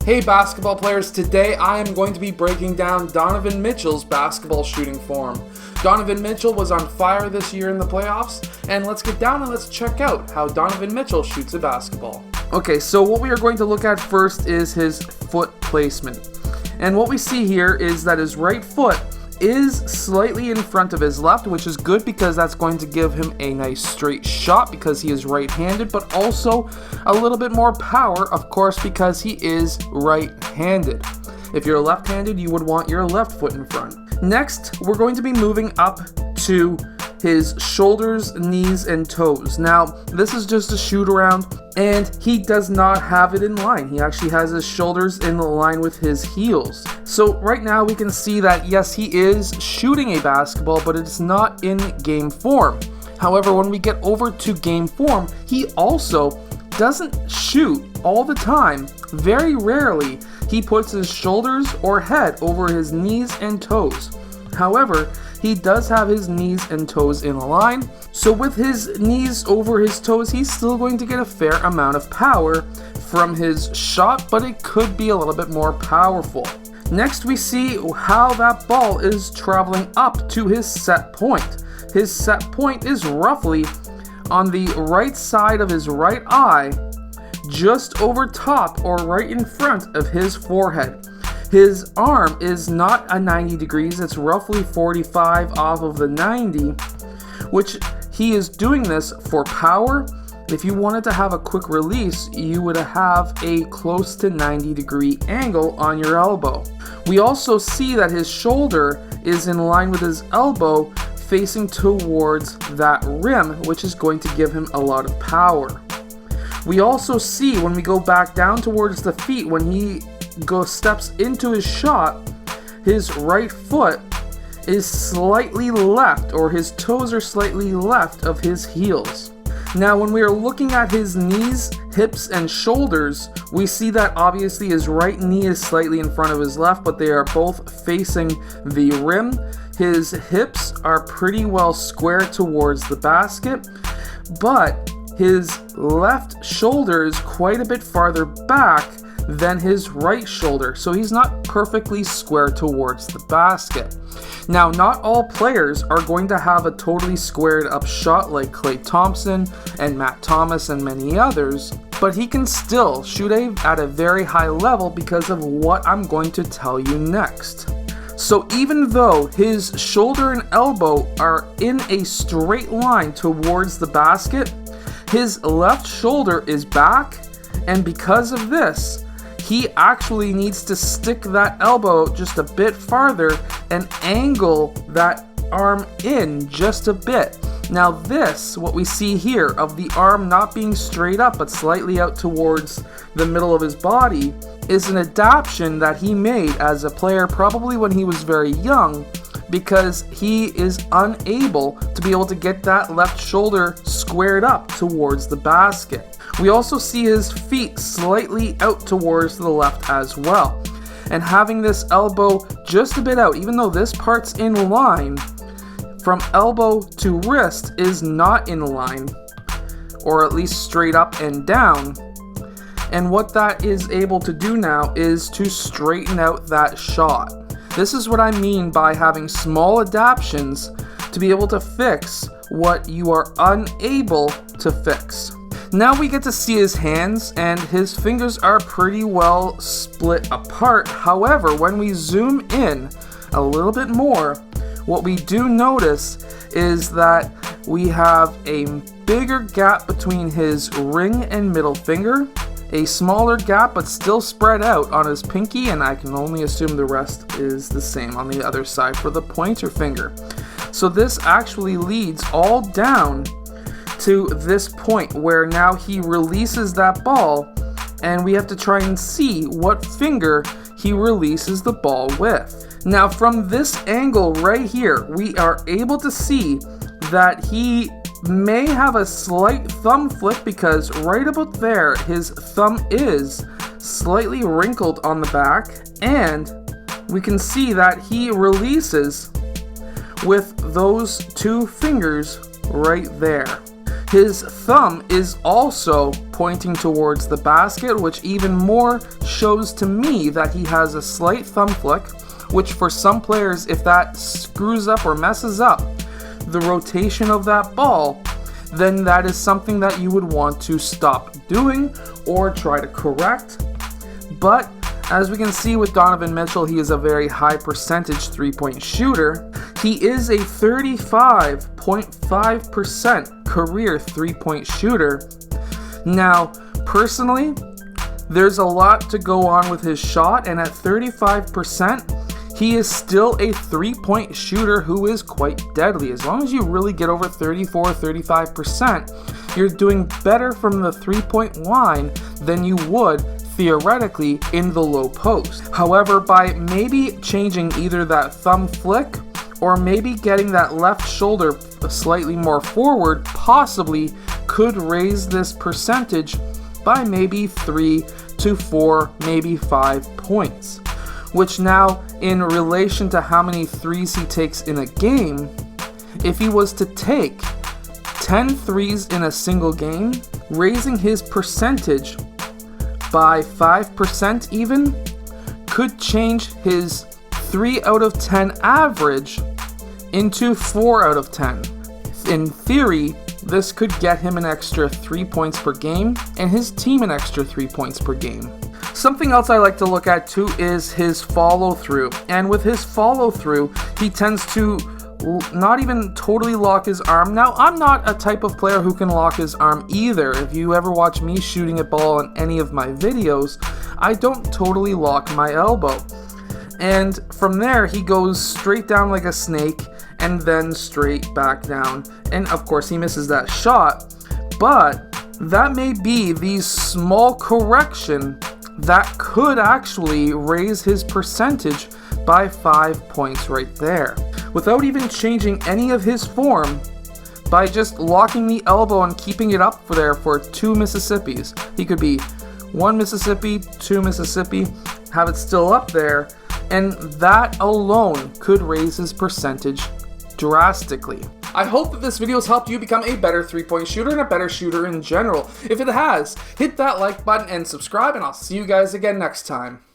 Hey basketball players, today I am going to be breaking down Donovan Mitchell's basketball shooting form. Donovan Mitchell was on fire this year in the playoffs, and let's get down and let's check out how Donovan Mitchell shoots a basketball. Okay, so what we are going to look at first is his foot placement. And what we see here is that his right foot is slightly in front of his left, which is good because that's going to give him a nice straight shot because he is right-handed, but also a little bit more power, of course, because he is right-handed. If you're left-handed, you would want your left foot in front. Next, we're going to be moving up to his shoulders, knees, and toes. Now, this is just a shoot around, and he does not have it in line. He actually has his shoulders in line with his heels. So right now we can see that yes, he is shooting a basketball, but it's not in game form. However, when we get over to game form, he also doesn't shoot all the time. Very rarely he puts his shoulders or head over his knees and toes. However, he does have his knees and toes in a line, so with his knees over his toes, he's still going to get a fair amount of power from his shot, but it could be a little bit more powerful. Next, we see how that ball is traveling up to his set point. His set point is roughly on the right side of his right eye, just over top or right in front of his forehead. His arm is not a 90 degrees, it's roughly 45 off of the 90, which he is doing this for power. If you wanted to have a quick release, you would have a close to 90 degree angle on your elbow. We also see that his shoulder is in line with his elbow facing towards that rim, which is going to give him a lot of power. We also see when we go back down towards the feet, when he steps into his shot, his right foot is slightly left, or his toes are slightly left of his heels. Now when we are looking at his knees, hips, and shoulders, we see that obviously his right knee is slightly in front of his left, but they are both facing the rim. His hips are pretty well square towards the basket, but his left shoulder is quite a bit farther back than his right shoulder, so he's not perfectly square towards the basket. Now, not all players are going to have a totally squared up shot like Klay Thompson and Matt Thomas and many others, but he can still shoot at a very high level because of what I'm going to tell you next. So even though his shoulder and elbow are in a straight line towards the basket, his left shoulder is back, and because of this, he actually needs to stick that elbow just a bit farther and angle that arm in just a bit. Now this, what we see here, of the arm not being straight up but slightly out towards the middle of his body, is an adaptation that he made as a player probably when he was very young, because he is unable to be able to get that left shoulder squared up towards the basket. We also see his feet slightly out towards the left as well. And having this elbow just a bit out, even though this part's in line, from elbow to wrist is not in line, or at least straight up and down. And what that is able to do now is to straighten out that shot. This is what I mean by having small adaptations to be able to fix what you are unable to fix. Now we get to see his hands, and his fingers are pretty well split apart. However, when we zoom in a little bit more, what we do notice is that we have a bigger gap between his ring and middle finger, a smaller gap but still spread out on his pinky, and I can only assume the rest is the same on the other side for the pointer finger. So this actually leads all down to this point where now he releases that ball, and we have to try and see what finger he releases the ball with. Now from this angle right here, we are able to see that he may have a slight thumb flip, because right about there his thumb is slightly wrinkled on the back, and we can see that he releases with those two fingers right there. His thumb is also pointing towards the basket, which even more shows to me that he has a slight thumb flick, which for some players, if that screws up or messes up the rotation of that ball, then that is something that you would want to stop doing or try to correct. But as we can see with Donovan Mitchell, he is a very high percentage three-point shooter. He is a 35.5% career three-point shooter. Now, personally, there's a lot to go on with his shot, and at 35%, he is still a three-point shooter who is quite deadly. As long as you really get over 34-35%, you're doing better from the three-point line than you would theoretically in the low post. However, by maybe changing either that thumb flick or maybe getting that left shoulder slightly more forward, possibly could raise this percentage by maybe 3 to 4, maybe 5 points. Which now, in relation to how many threes he takes in a game, if he was to take 10 threes in a single game, raising his percentage by 5% even, could change his 3 out of 10 average into 4 out of 10. In theory, this could get him an extra 3 points per game and his team an extra 3 points per game. Something else I like to look at too is his follow through. And with his follow through, he tends to not even totally lock his arm. Now, I'm not a type of player who can lock his arm either. If you ever watch me shooting a ball in any of my videos, I don't totally lock my elbow. And from there, he goes straight down like a snake and then straight back down. And of course, he misses that shot. But that may be the small correction that could actually raise his percentage by 5 points right there. Without even changing any of his form, by just locking the elbow and keeping it up there for 2 Mississippis. He could be 1 Mississippi, 2 Mississippi, have it still up there, and that alone could raise his percentage drastically. I hope that this video has helped you become a better three-point shooter and a better shooter in general. If it has, hit that like button and subscribe, and I'll see you guys again next time.